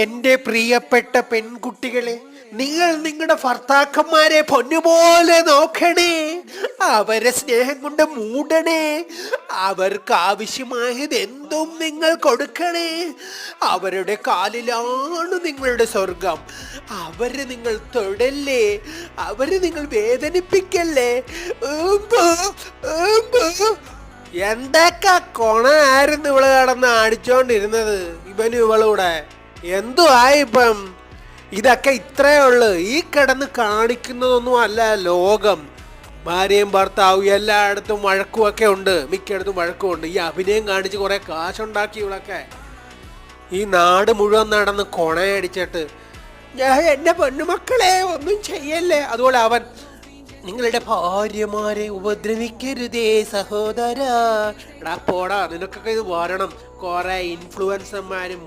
എന്റെ പ്രിയപ്പെട്ട പെൺകുട്ടികളെ, നിങ്ങൾ നിങ്ങളുടെ ഭർത്താക്കന്മാരെ പൊന്നുപോലെ നോക്കണേ. അവരെ സ്നേഹം കൊണ്ട് മൂടണേ. അവർക്ക് ആവശ്യമായത് എന്തും നിങ്ങൾ കൊടുക്കണേ. അവരുടെ കാലിലാണ് നിങ്ങളുടെ സ്വർഗം. അവരെ നിങ്ങൾ തൊടല്ലേ, അവരെ നിങ്ങൾ വേദനിപ്പിക്കല്ലേ. എന്തൊക്കെ കൊണായിരുന്നു ഇവള് കടന്ന് അടിച്ചോണ്ടിരുന്നത്, ഇവനും ഇവളൂടെ. എന്തുവായി ഇപ്പം? ഇതൊക്കെ ഇത്രയേ ഉള്ളു. ഈ കിടന്ന് കാണിക്കുന്നതൊന്നും അല്ല ലോകം. ഭാര്യയും ഭർത്താവും എല്ലായിടത്തും വഴക്കുമൊക്കെ ഉണ്ട്, മിക്കയിടത്തും വഴക്കുമുണ്ട്. ഈ അഭിനയം കാണിച്ച് കുറെ കാശുണ്ടാക്കി ഇവളൊക്കെ ഈ നാട് മുഴുവൻ നടന്ന് കൊണയടിച്ചിട്ട് ഞാൻ എന്റെ പൊന്നുമക്കളെ ഒന്നും ചെയ്യല്ലേ. അതുപോലെ അവൻ, നിങ്ങളുടെ ഭാര്യമാരെ ഉപദ്രവിക്കരുതേ സഹോദരാ. എടാ പോടാ, നിനക്കൊക്കെ ഇത് വരണം. കുറെ ഇൻഫ്ലുവൻസർമാരും